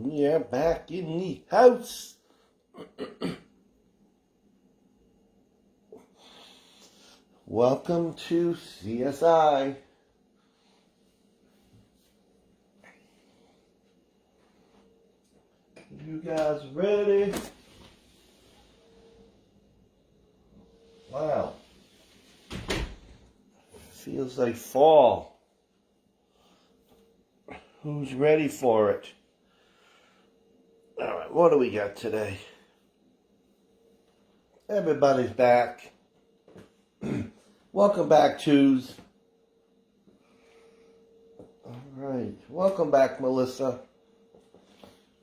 We are back in the house. Welcome to CSI. You guys ready? Wow. Feels like fall. Who's ready for it? All right, what do we got today? Everybody's back. Welcome back, Twos. All right, welcome back, Melissa.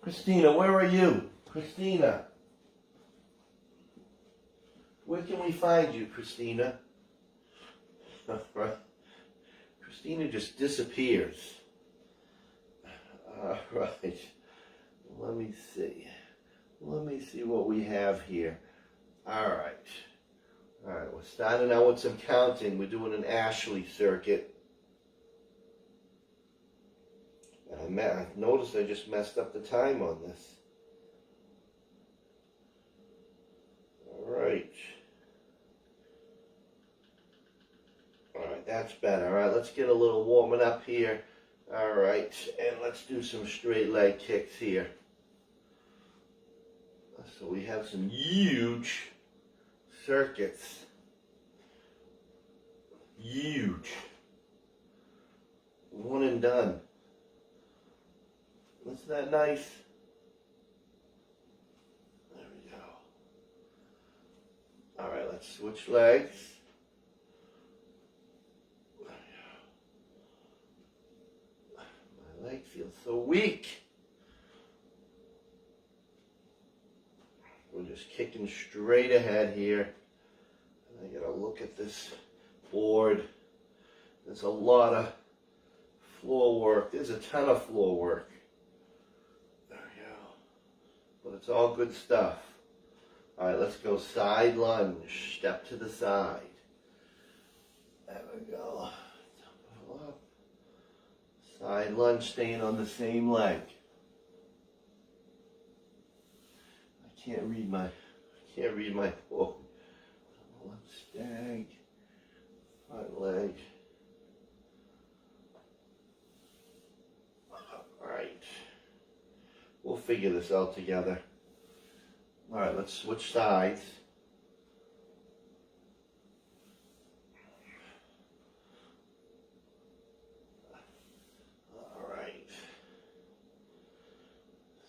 Christina, where are you? Christina. Where can we find you, Christina? Right. Christina just disappears. All right. Let me see. Let me see what we have here. All right. All right, we're starting out with some counting. We're doing an Ashley circuit. And I noticed I just messed up the time on this. All right. All right, that's better. All right, let's get a little warming up here. All right, and let's do some straight leg kicks here. So we have some huge circuits. Huge. One and done. Isn't that nice? There we go. All right, let's switch legs. My leg feels so weak. We're just kicking straight ahead here. And I gotta look at this board. There's a lot of floor work. There's a ton of floor work. There we go. But it's all good stuff. All right, let's go side lunge. Step to the side. There we go. Pull up. Side lunge, staying on the same leg. I can't read my book. Left stag, front leg. All right. We'll figure this out together. All right, let's switch sides. All right.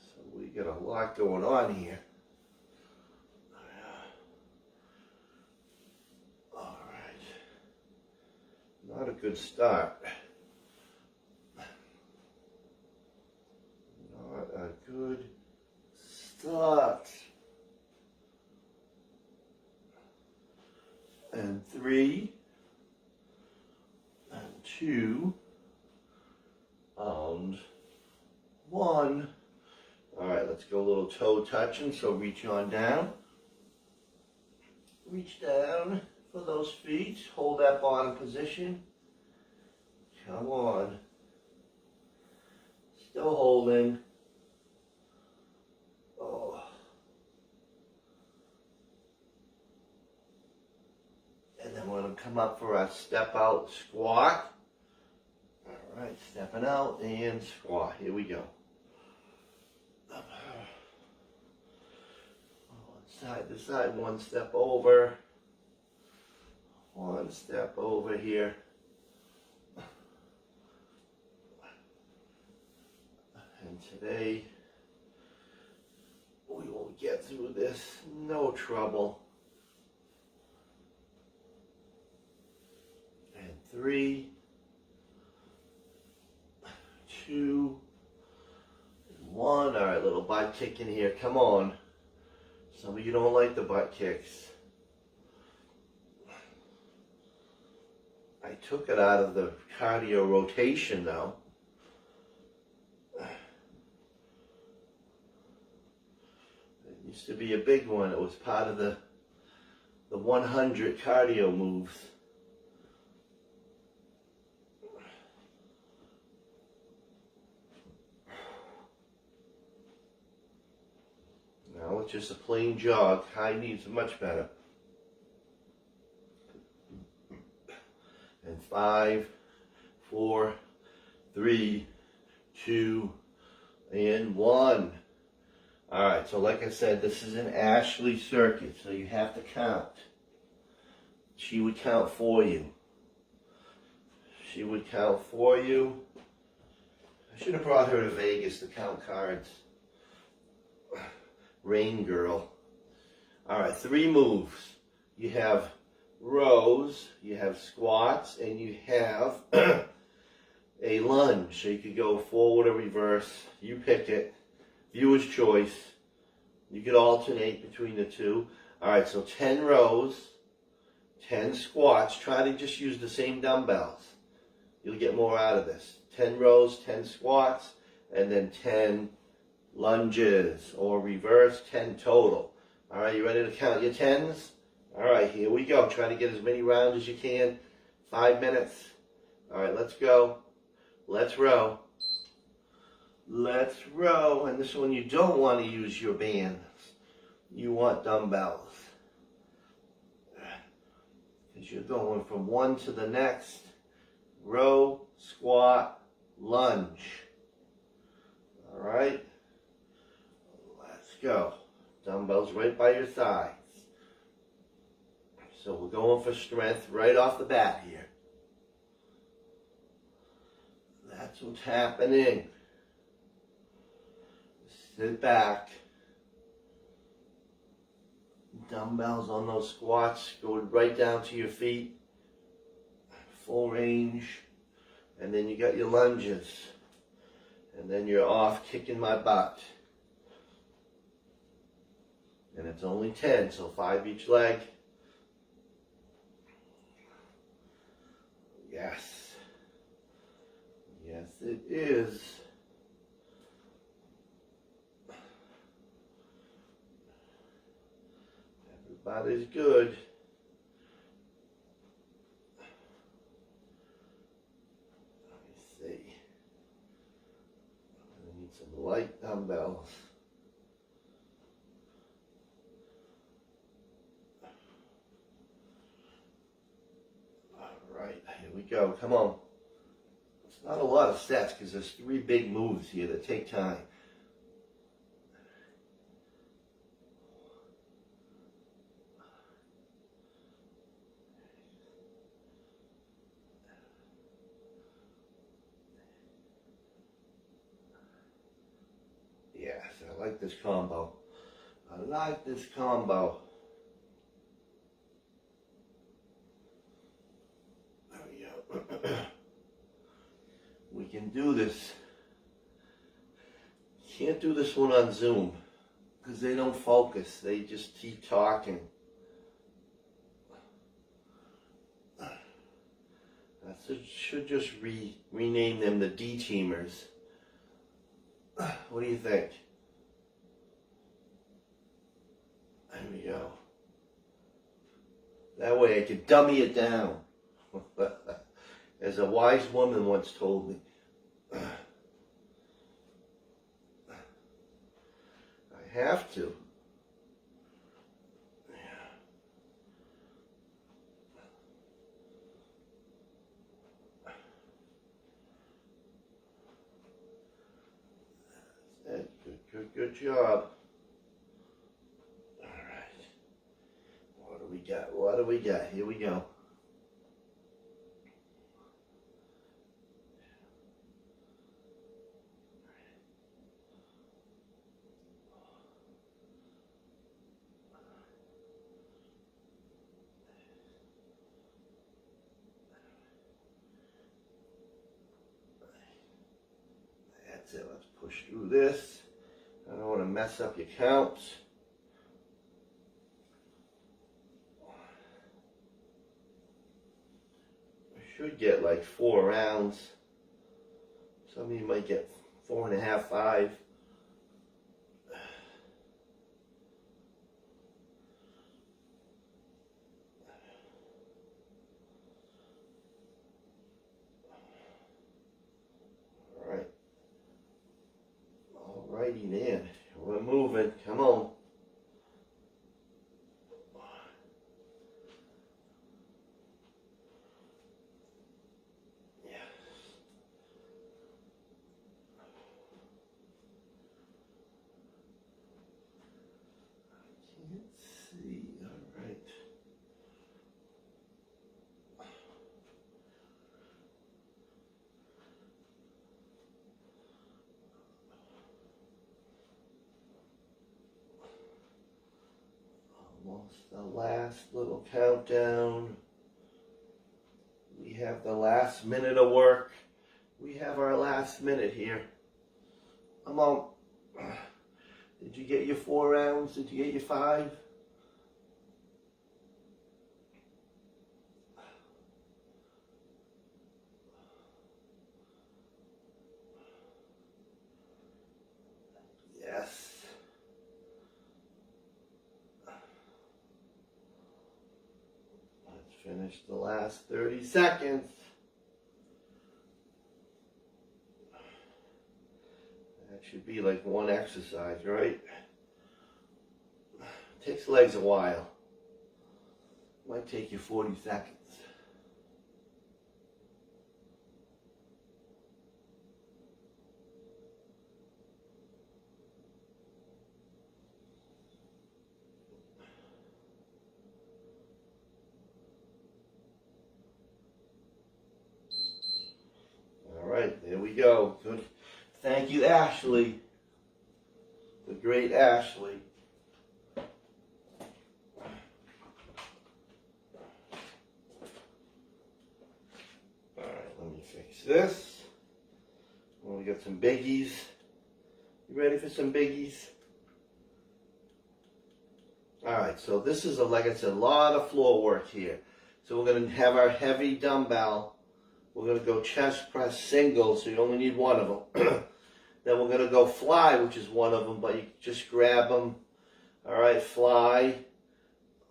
So we got a lot going on here. Not a good start. Not a good start. And 3, and 2, and 1. All right, let's go a little toe touching. So reach on down. Reach down for those feet. Hold that bottom position. Come on. Still holding. Oh. And then we're going to come up for our step out squat. All right, stepping out and squat. Here we go. Up. One side to side, one step over. One step over here. And today we will get through this, no trouble. And 3, 2, 1. All right, little butt kick in here. Come on. Some of you don't like the butt kicks. I took it out of the cardio rotation though. It used to be a big one. It was part of the 100 cardio moves. Now it's just a plain jog. High knees are much better. And 5, 4, 3, 2, and 1. Alright, so like I said, this is an Ashley circuit, so you have to count. She would count for you. She would count for you. I should have brought her to Vegas to count cards. Rain girl. Alright, 3 moves. You have rows, you have squats, and you have a lunge. So you could go forward or reverse. You pick it. Viewer's choice. You could alternate between the two. Alright, so 10 rows, 10 squats. Try to just use the same dumbbells. You'll get more out of this. 10 rows, 10 squats, and then 10 lunges, or reverse, 10 total. Alright, you ready to count your 10s? Alright, here we go. Try to get as many rounds as you can. 5 minutes. Alright, let's go. Let's row. Let's row. And this one you don't want to use your bands. You want dumbbells. Because you're going from one to the next. Row, squat, lunge. Alright. Let's go. Dumbbells right by your sides. So we're going for strength right off the bat here. That's what's happening. Sit back. Dumbbells on those squats. Go right down to your feet. Full range. And then you got your lunges. And then you're off kicking my butt. And it's only 10, so 5 each leg. Yes. Yes, it is. Everybody's good. Let me see. I need some light dumbbells. Alright, here we go. Come on. It's not a lot of sets because there's 3 big moves here that take time. Yes, I like this combo. I like this combo. There we go. We can do this. Can't do this one on Zoom because they don't focus. They just keep talking. I should just rename them the D-teamers. What do you think? There we go. That way I could dummy it down. As a wise woman once told me. I have to. Good job. All right. What do we got? What do we got? Here we go. That's it. Let's push through this. I don't want to mess up your counts. I should get like 4 rounds. Some of you might get 4.5, 5. All right. Alrighty then. We're moving. Come on. The last little countdown. We have the last minute of work. We have our last minute here. I'm on. Did you get your 4 rounds? Did you get your 5? Yes. Let's finish the last 30 seconds. That should be like one exercise, right? Takes legs a while. Might take you 40 seconds. All right, there we go. Good. Thank you, Ashley. The great Ashley. All right, let me fix this. We got some biggies. You ready for some biggies? All right, so this is, like I said, a lot of floor work here. So we're going to have our heavy dumbbell. We're going to go chest press single, so you only need one of them. Then we're going to go fly, which is one of them, but you just grab them. All right, fly.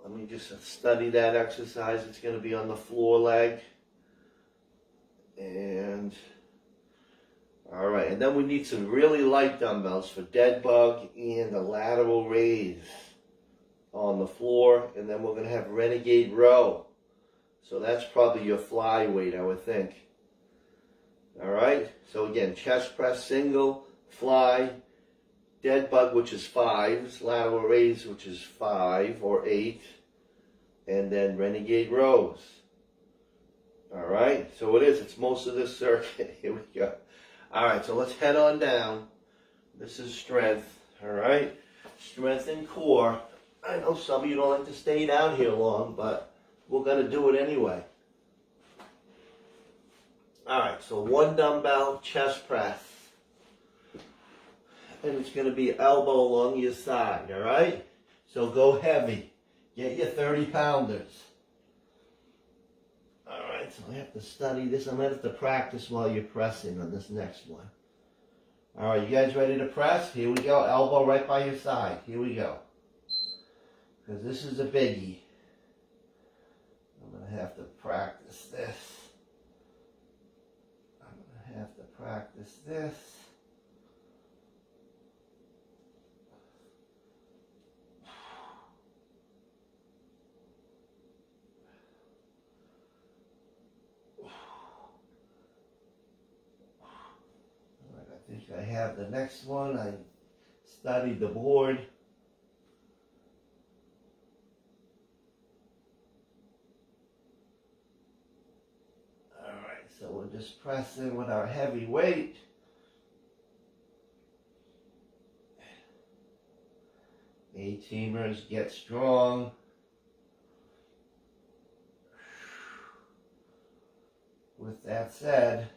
Let me just study that exercise. It's going to be on the floor leg. And, all right, and then we need some really light dumbbells for dead bug and a lateral raise on the floor. And then we're going to have renegade row. So that's probably your fly weight, I would think. All right, so again, chest press single, fly, dead bug, which is 5, lateral raise, which is 5 or 8, and then renegade rows. All right, so it's most of this circuit. Here we go. All right, so let's head on down. This is strength, all right? Strength and core. I know some of you don't like to stay down here long, but we're going to do it anyway. All right, so 1 dumbbell chest press. And it's going to be elbow along your side, all right? So go heavy. Get your 30-pounders. All right, so I have to study this. I'm going to have to practice while you're pressing on this next one. All right, you guys ready to press? Here we go. Elbow right by your side. Here we go. Because this is a biggie. I'm going to have to practice this. Have to practice this. All right, I think I have the next one. I studied the board. So we're just pressing with our heavy weight. A-teamers, get strong. With that said,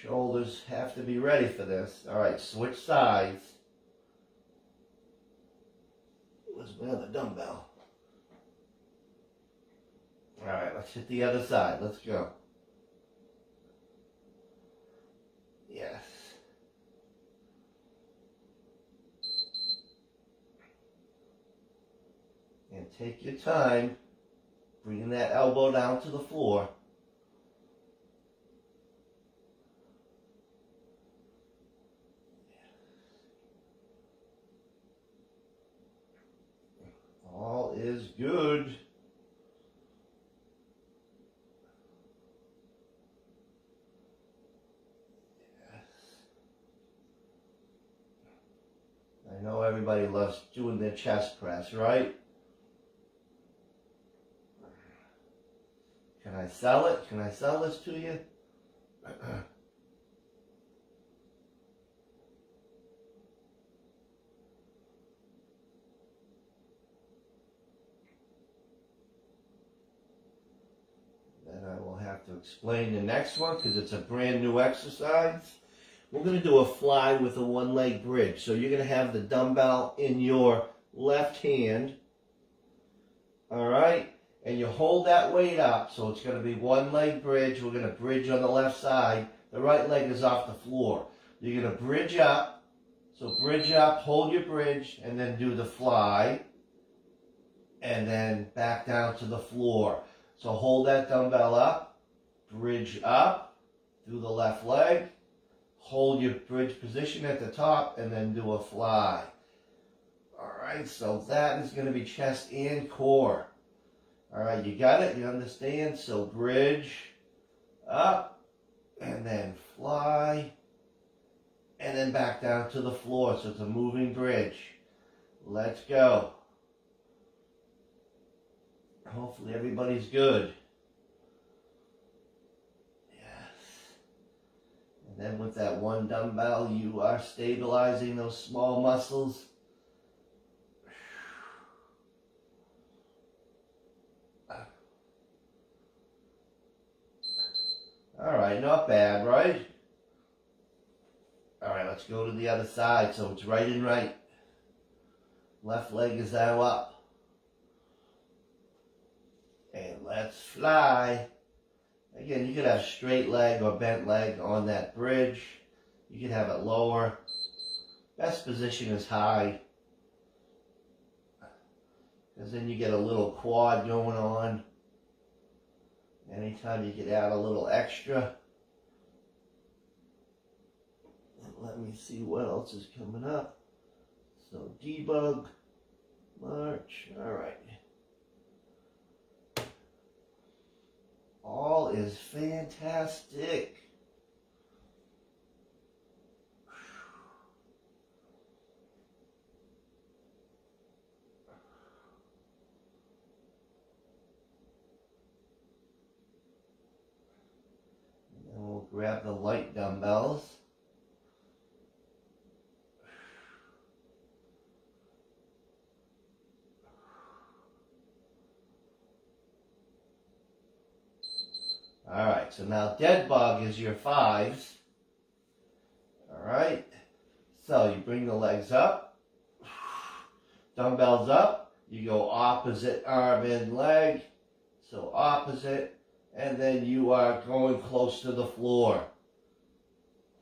shoulders have to be ready for this. All right, switch sides. Where's my other dumbbell? All right, let's hit the other side. Let's go. Yes. And take your time, bringing that elbow down to the floor. All is good. I know everybody loves doing their chest press, right? Can I sell it? Can I sell this to you? to explain the next one because it's a brand new exercise. We're going to do a fly with a one-leg bridge. So you're going to have the dumbbell in your left hand, all right? And you hold that weight up, so it's going to be one-leg bridge. We're going to bridge on the left side. The right leg is off the floor. You're going to bridge up. So bridge up, hold your bridge, and then do the fly. And then back down to the floor. So hold that dumbbell up, bridge up, through the left leg, hold your bridge position at the top, and then do a fly. All right, so that is going to be chest and core. All right, you got it? You understand? So bridge up, and then fly, and then back down to the floor. So it's a moving bridge. Let's go. Hopefully everybody's good. Yes. And then with that one dumbbell, you are stabilizing those small muscles. All right, not bad, right? All right, let's go to the other side. So it's right and right. Left leg is now up. And let's fly. Again, you could have straight leg or bent leg on that bridge. You could have it lower. Best position is high. Because then you get a little quad going on. Anytime you could add a little extra. And let me see what else is coming up. So debug, march, all right. All is fantastic. And then we'll grab the light dumbbells. All right, so now dead bug is your fives. All right, so you bring the legs up, dumbbells up, you go opposite arm and leg, so opposite, and then you are going close to the floor.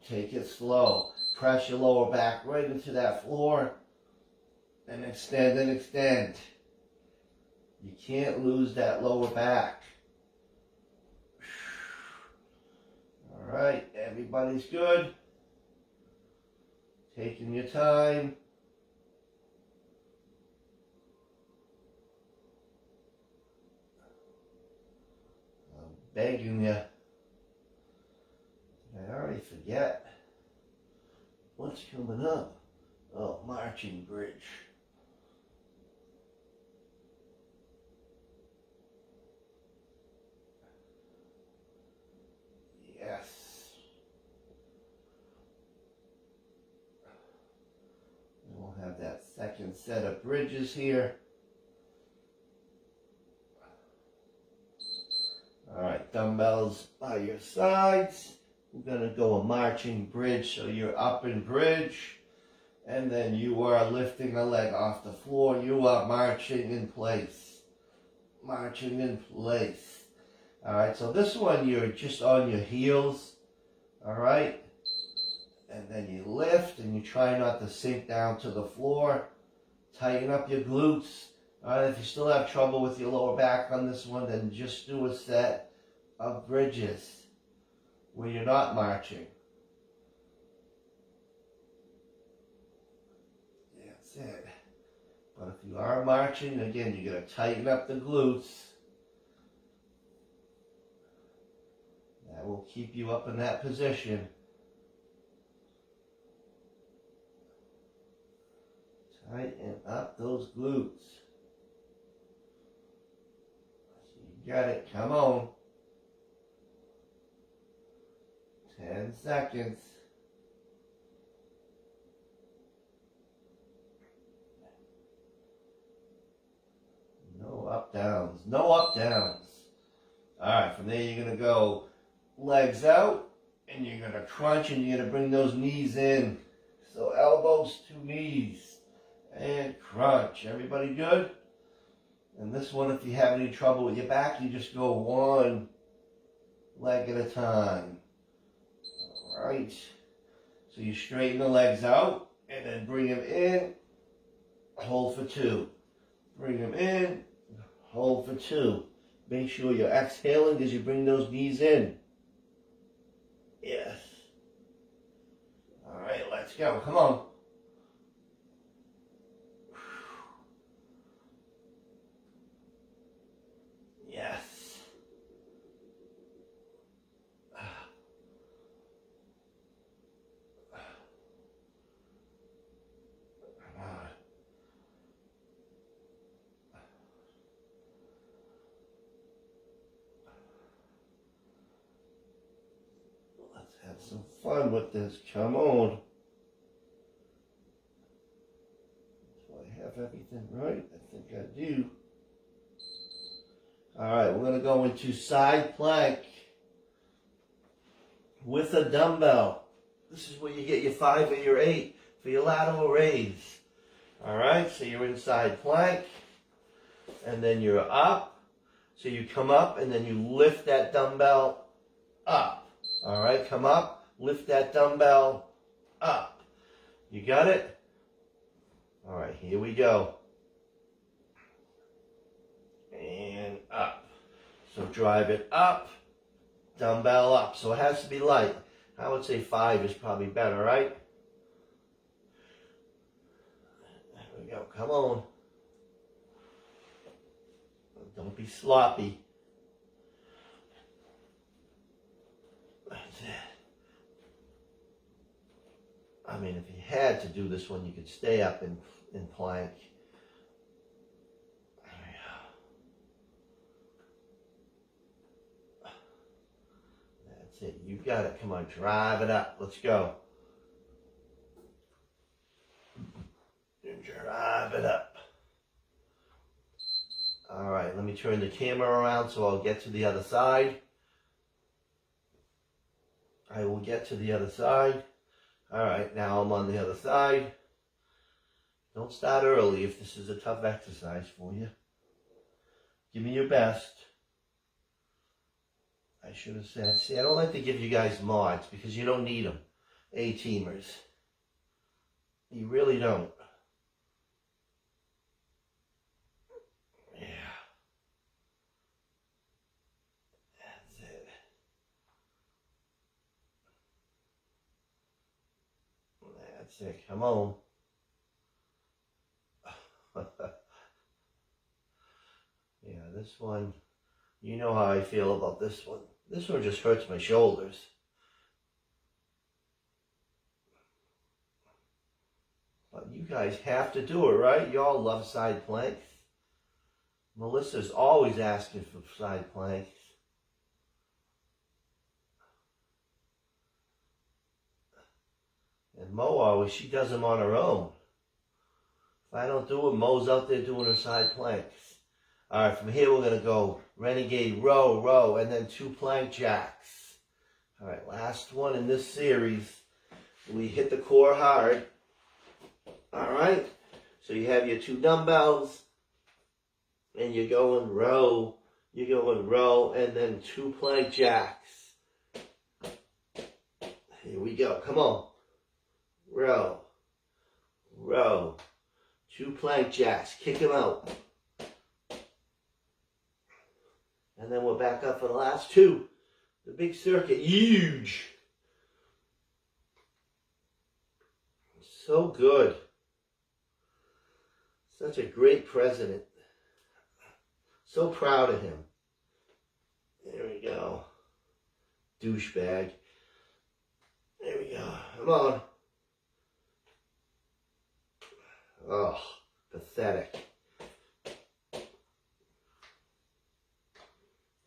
Take it slow. Press your lower back right into that floor, and extend and extend. You can't lose that lower back. All right, everybody's good. Taking your time. I'm begging you. I already forget. What's coming up? Oh, marching bridge. Yes. And we'll have that second set of bridges here. All right, dumbbells by your sides. We're going to go a marching bridge, so you're up in bridge. And then you are lifting a leg off the floor. You are marching in place. Marching in place. All right, so this one you're just on your heels, all right? And then you lift and you try not to sink down to the floor. Tighten up your glutes. All right, if you still have trouble with your lower back on this one, then just do a set of bridges where you're not marching. That's it. But if you are marching, again, you're going to tighten up the glutes. That will keep you up in that position. Tighten up those glutes. You got it. Come on. 10 seconds. No up downs. No up downs. All right, from there you're going to go legs out, and you're going to crunch, and you're going to bring those knees in. So elbows to knees, and crunch. Everybody good? And this one, if you have any trouble with your back, you just go one leg at a time. All right. So you straighten the legs out, and then bring them in, hold for two. Bring them in, hold for two. Make sure you're exhaling as you bring those knees in. Yes. All right, let's go. Come on. Yes. Come on. Let's have some fun with this. Come on. Do I have everything right? I think I do. All right, we're going to go into side plank with a dumbbell. This is where you get your 5 or your 8 for your lateral raise. All right, so you're in side plank, and then you're up. So you come up, and then you lift that dumbbell up. All right, come up, lift that dumbbell up. You got it? All right, here we go. And up. So drive it up, dumbbell up. So it has to be light. I would say 5 is probably better, right? There we go. Come on. Don't be sloppy. That's it. I mean, if you had to do this one, you could stay up in plank. That's it. You got it. Come on, drive it up. Let's go. Drive it up. All right, let me turn the camera around so I'll get to the other side. I will get to the other side. All right, now I'm on the other side. Don't start early if this is a tough exercise for you. Give me your best. I should have said, see, I don't like to give you guys mods because you don't need them. A-teamers. You really don't. Yeah. That's it. That's it. Come on. Yeah, this one, you know how I feel about this one. This one just hurts my shoulders. But you guys have to do it, right? You all love side planks. Melissa's always asking for side planks. And Mo always, she does them on her own. If I don't do it, Mo's out there doing her side planks. All right, from here we're going to go renegade row, row, and then 2 plank jacks. All right, last one in this series. We hit the core hard. All right, so you have your 2 dumbbells, and you're going row, and then 2 plank jacks. Here we go, come on. Row, row, 2 plank jacks, kick them out. And then we're back up for the last 2. The big circuit, huge. So good. Such a great president. So proud of him. There we go. Douchebag. There we go. Come on. Oh, pathetic.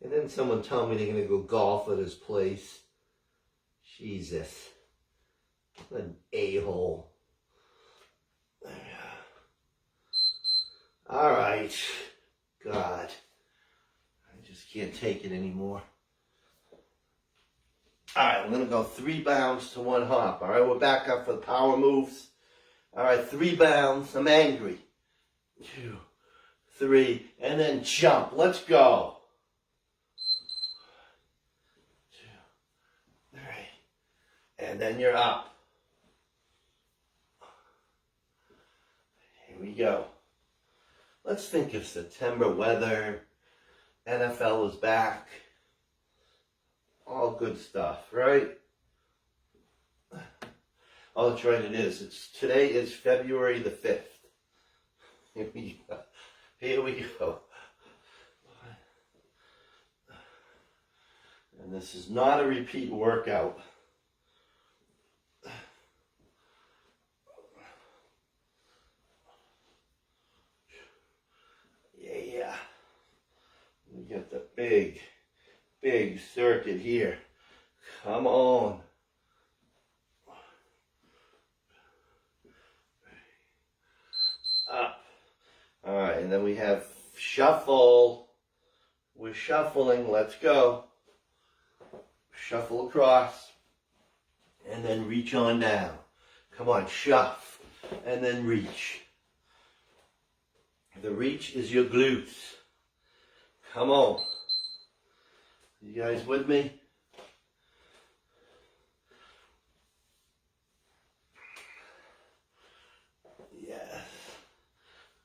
And then someone tell me they're going to go golf at his place. Jesus. What an a-hole. All right. God. I just can't take it anymore. All right, I'm going to go 3 bounds to 1 hop. All right, we're back up for the power moves. All right, 3 bounds. I'm angry. 2, 3, and then jump. Let's go. 2, 3, and then you're up. Here we go. Let's think of September weather. NFL is back. All good stuff, right? Oh, that's right, it is. Today is February the 5th. Here we go. Here we go. And this is not a repeat workout. Yeah. We get the big circuit here. Come on. Up. All right, and then we have shuffle. We're shuffling. Let's go. Shuffle across. And then reach on down. Come on, shuff. And then reach. The reach is your glutes. Come on. You guys with me? Yes.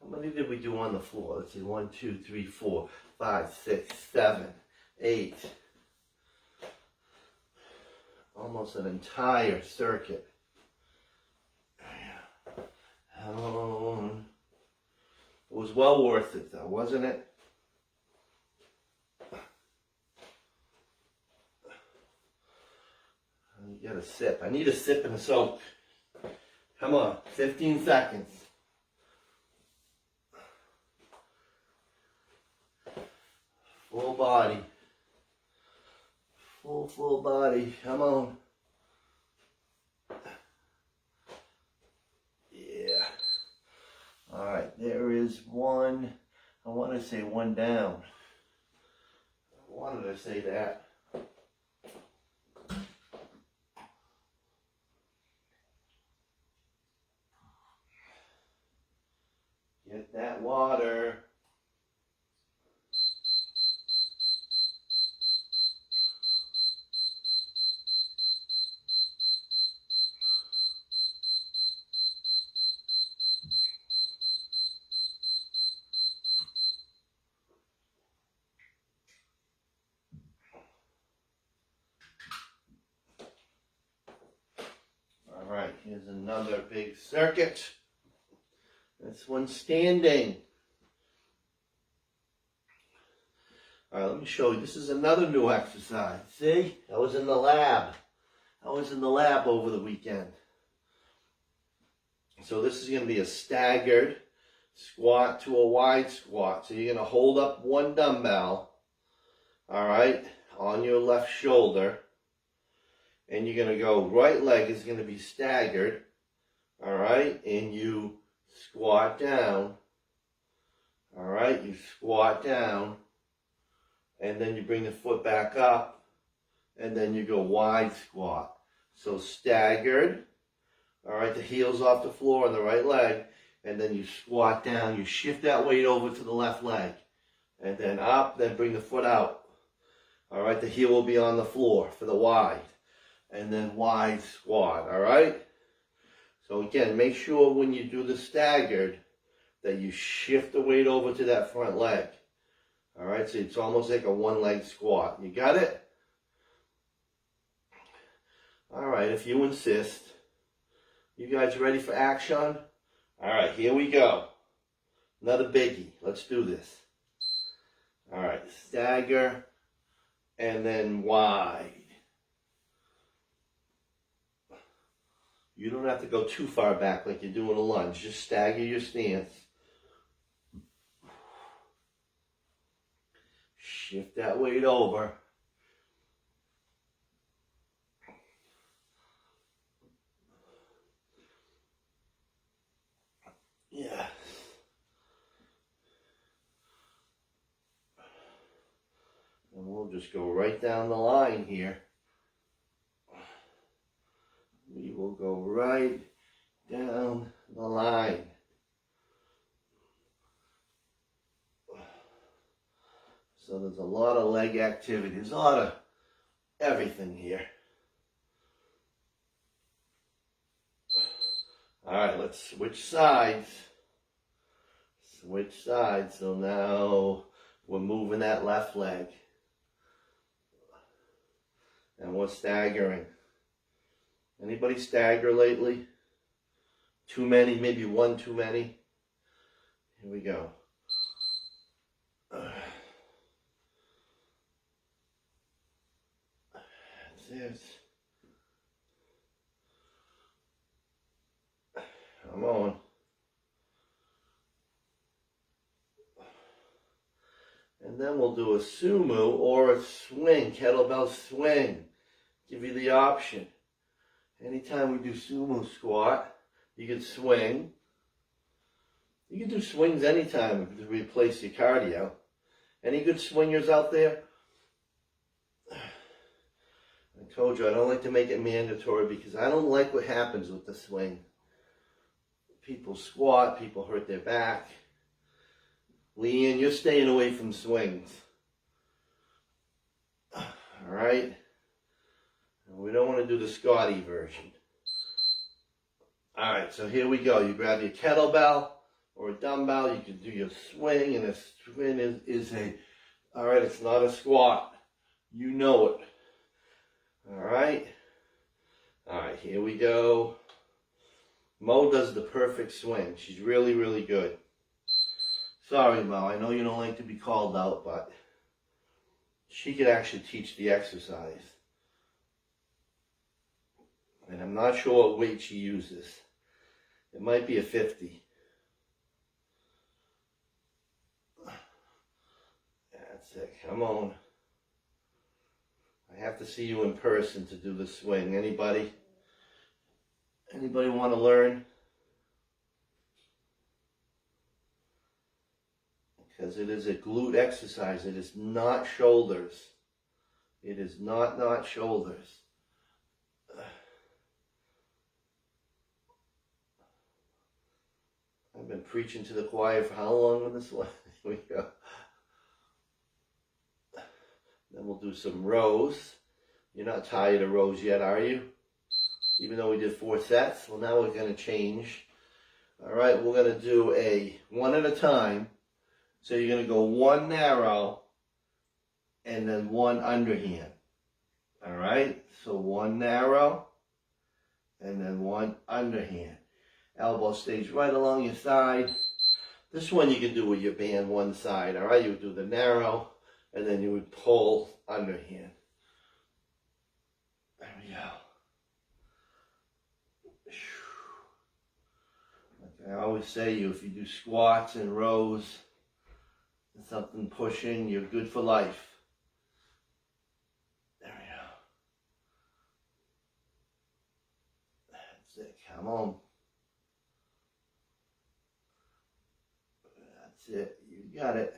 How many did we do on the floor? Let's see. 1, 2, 3, 4, 5, 6, 7, 8. Almost an entire circuit. It was well worth it though, wasn't it? You gotta sip. I need a sip and a soak. Come on, 15 seconds. Full body. Full body. Come on. Yeah. All right, there is one. I want to say 1 down. I wanted to say that. Get that water. All right, here's another big circuit. This one's standing. All right, let me show you. This is another new exercise. See? I was in the lab. I was in the lab over the weekend. So this is going to be a staggered squat to a wide squat. So you're going to hold up 1 dumbbell, all right, on your left shoulder. And you're going to go, right leg is going to be staggered, all right, and you squat down, all right, you squat down, and then you bring the foot back up, and then you go wide squat. So staggered, all right, the heel's off the floor on the right leg, and then you squat down, you shift that weight over to the left leg, and then up, then bring the foot out, all right, the heel will be on the floor for the wide, and then wide squat, all right? So again, make sure when you do the staggered that you shift the weight over to that front leg. All right, so it's almost like a 1-leg squat. You got it? All right, if you insist. You guys ready for action? All right, here we go. Another biggie. Let's do this. All right, stagger and then wide. You don't have to go too far back like you're doing a lunge. Just stagger your stance. Shift that weight over. Yeah. And we'll just go right down the line here. go right down the line. So there's a lot of leg activity. There's a lot of everything here. All right, let's switch sides. Switch sides. So now we're moving that left leg. And we're staggering. Anybody stagger lately? Too many, maybe one too many. Here we go. That's it. Come on. And then we'll do a sumo or a swing, kettlebell swing. Give you the option. Anytime we do sumo squat, you can swing. You can do swings anytime to replace your cardio. Any good swingers out there? I told you I don't like to make it mandatory because I don't like what happens with the swing. People squat, people hurt their back. Leanne, you're staying away from swings. All right? We don't want to do the Scotty version. All right, so here we go. You grab your kettlebell or a dumbbell. You can do your swing, and a swing is a, all right, it's not a squat. You know it. All right? All right, here we go. Mo does the perfect swing. She's really, really good. Sorry, Mo, I know you don't like to be called out, but she could actually teach the exercise. And I'm not sure what weight she uses. It might be a 50. That's it. Come on. I have to see you in person to do the swing. Anybody? Anybody want to learn? Because it is a glute exercise. It is not shoulders. It is not shoulders. I've been preaching to the choir for how long with this one? Here we go. Then we'll do some rows. You're not tired of rows yet, are you? Even though we did 4 sets. Well, now we're going to change. All right, we're going to do a one at a time. So you're going to go one narrow and then one underhand. All right, so one narrow and then one underhand. Elbow stays right along your side. This one you can do with your band one side. All right, you would do the narrow and then you would pull underhand. There we go. Like I always say, if you do squats and rows, something pushing, you're good for life. There we go. That's it. Come on. That's it. You got it.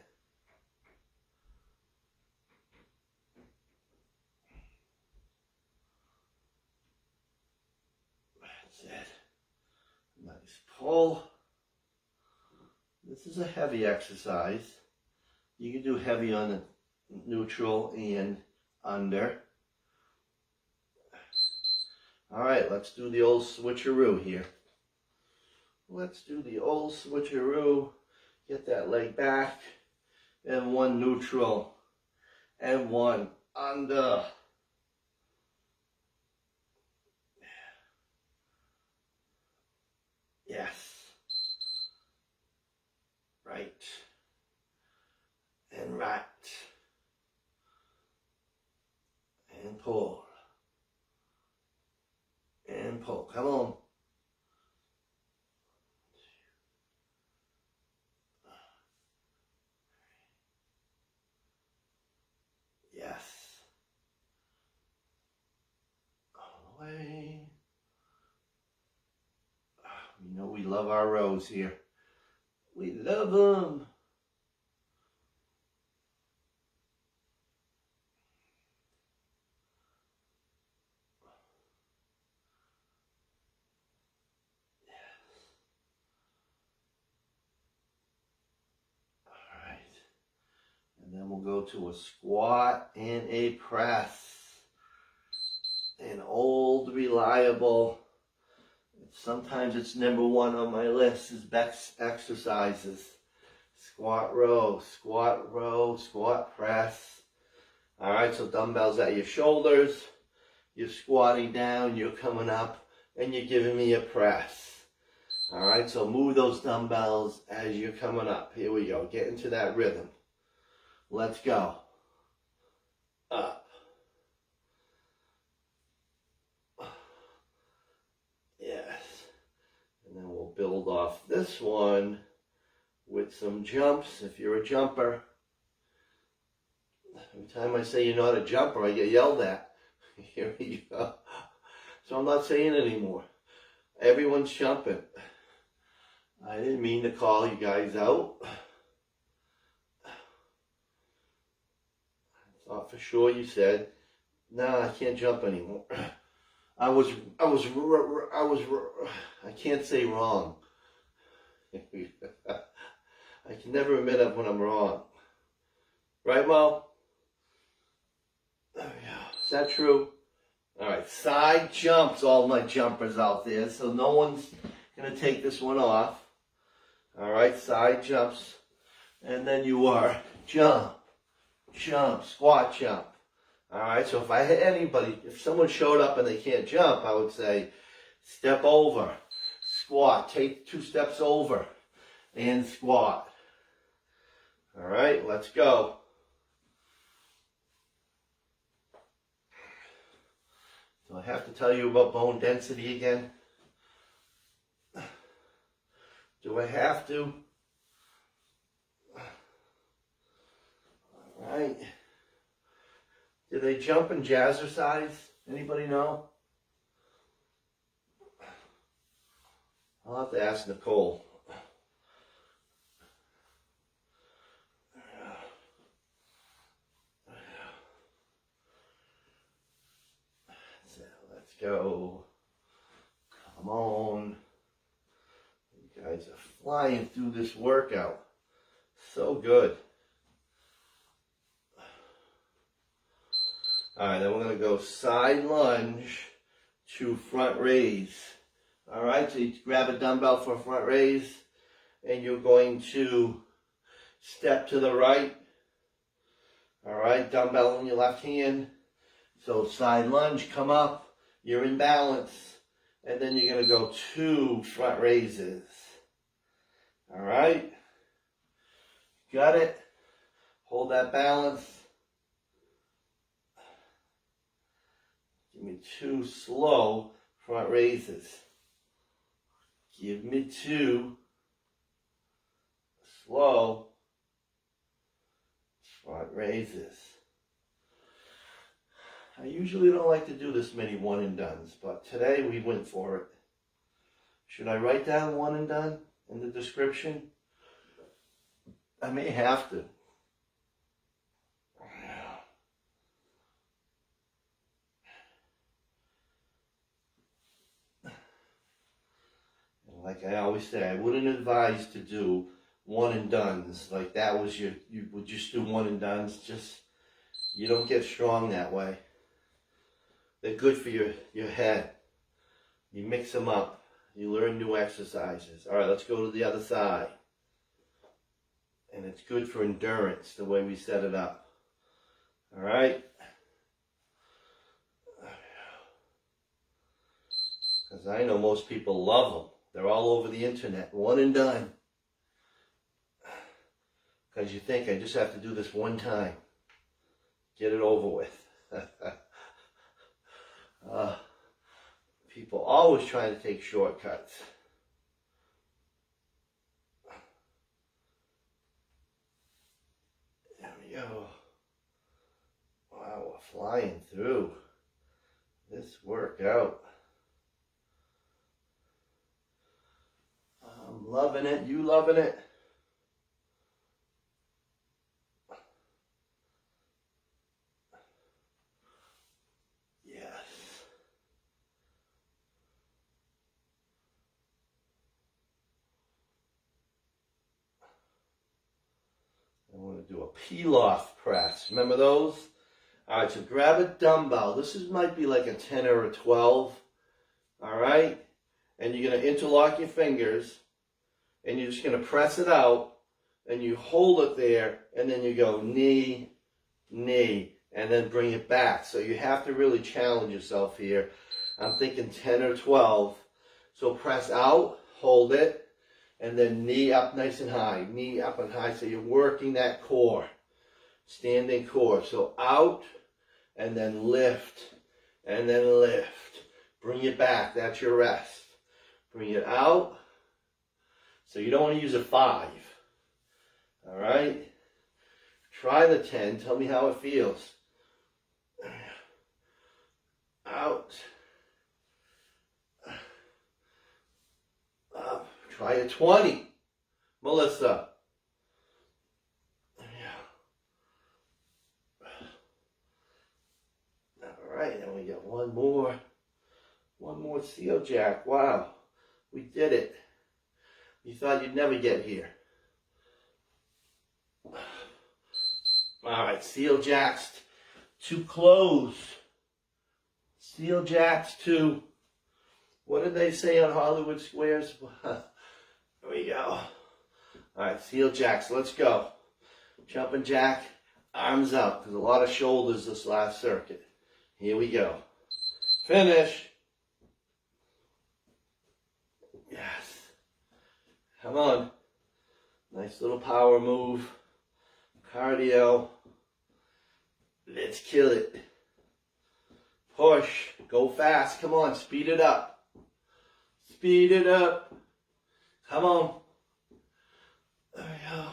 That's it. Nice pull. This is a heavy exercise. You can do heavy on the neutral and under. All right, let's do the old switcheroo here. Let's do the old switcheroo. Get that leg back. And one neutral. And one under. Yes. Right. And right. And pull. And pull. Come on. Yes. All the way. We know we love our rows here. We love them. we'll go to a squat and a press. An old, reliable, sometimes it's number one on my list, is best exercises. Squat row, squat press. All right, so dumbbells at your shoulders. You're squatting down, you're coming up, and you're giving me a press. All right, so move those dumbbells as you're coming up. Here we go. Get into that rhythm. Let's go. Up. Yes. And then we'll build off this one with some jumps if you're a jumper. Every time I say you're not a jumper, I get yelled at. Here we go. So I'm not saying it anymore. Everyone's jumping. I didn't mean to call you guys out. I thought for sure you said, "No, I can't jump anymore." I can't say wrong. I can never admit it when I'm wrong. Right, Mo? There we go. Is that true? All right, side jumps, all my jumpers out there, so no one's going to take this one off. All right, side jumps, and then you are jump, squat jump. All right, so if I had anybody, if someone showed up and they can't jump, I would say step over, squat, take 2 steps over, and squat. All right, let's go. Do I have to tell you about bone density again? Do I have to? All right. Do they jump in jazzercise? Anybody know? I'll have to ask Nicole. So let's go. Come on. You guys are flying through this workout. So good. All right, then we're going to go side lunge to front raise. All right, so you grab a dumbbell for a front raise, and you're going to step to the right. All right, dumbbell in your left hand. So side lunge, come up, you're in balance, and then you're going to go 2 front raises. All right, got it? Hold that balance. Give me 2 slow front raises. Give me 2 slow front raises. I usually don't like to do this many one and dones, but today we went for it. Should I write down one and done in the description? I may have to. Like I always say, I wouldn't advise to do one and dones. Like that was you would just do one and dones. Just, you don't get strong that way. They're good for your head. You mix them up. You learn new exercises. All right, let's go to the other side. And it's good for endurance, the way we set it up. All right. Because I know most people love them. They're all over the internet. One and done. Because you think, I just have to do this one time. Get it over with. People always trying to take shortcuts. There we go. Wow, we're flying through this workout. I'm loving it. You loving it? Yes. I want to do a peel-off press. Remember those? All right, so grab a dumbbell. Might be like a 10 or a 12. All right? And you're going to interlock your fingers, and you're just going to press it out, and you hold it there, and then you go knee, knee, and then bring it back. So you have to really challenge yourself here. I'm thinking 10 or 12. So press out, hold it, and then knee up nice and high, knee up and high. So you're working that core, standing core. So out, and then lift, and then lift. Bring it back, that's your rest. Bring it out. So you don't want to use a 5. All right? Try the 10, tell me how it feels. Out. Up. Try a 20. Melissa. All right, and we got one more. One more seal jack. Wow. We did it. You thought you'd never get here. All right, seal jacks to close. Seal jacks to, what did they say on Hollywood Squares? There we go. All right, seal jacks, let's go. Jumping jack, arms up. There's a lot of shoulders this last circuit. Here we go. Finish. Yes. Come on. Nice little power move. Cardio. Let's kill it. Push. Go fast. Come on. Speed it up. Speed it up. Come on. There we go.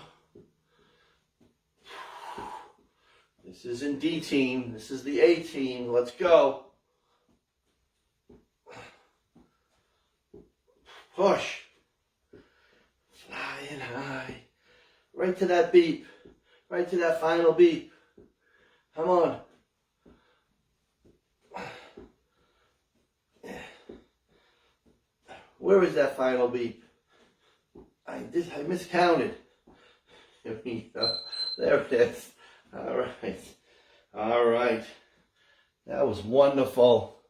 This isn't D team. This is the A team. Let's go. Push. Flying high. Right to that beep. Right to that final beep. Come on. Where is that final beep? I miscounted. There we go. There it is. All right. All right. That was wonderful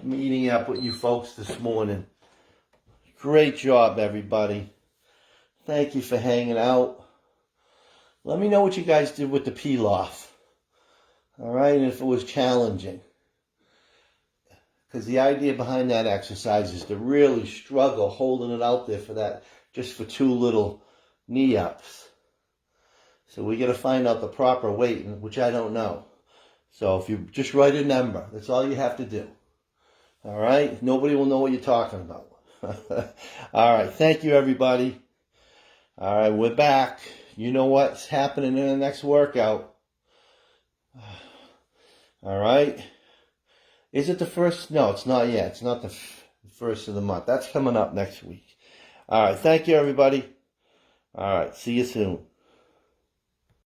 meeting up with you folks this morning. Great job, everybody. Thank you for hanging out. Let me know what you guys did with the peel-off. All right, and if it was challenging. Because the idea behind that exercise is to really struggle holding it out there for that, just for 2 little knee ups. So we got to find out the proper weight, which I don't know. So if you just write a number, that's all you have to do. All right? Nobody will know what you're talking about. All right. Thank you, everybody. All right. We're back. You know what's happening in the next workout. All right. Is it the first? No, it's not yet. It's not the first of the month. That's coming up next week. All right. Thank you, everybody. All right. See you soon.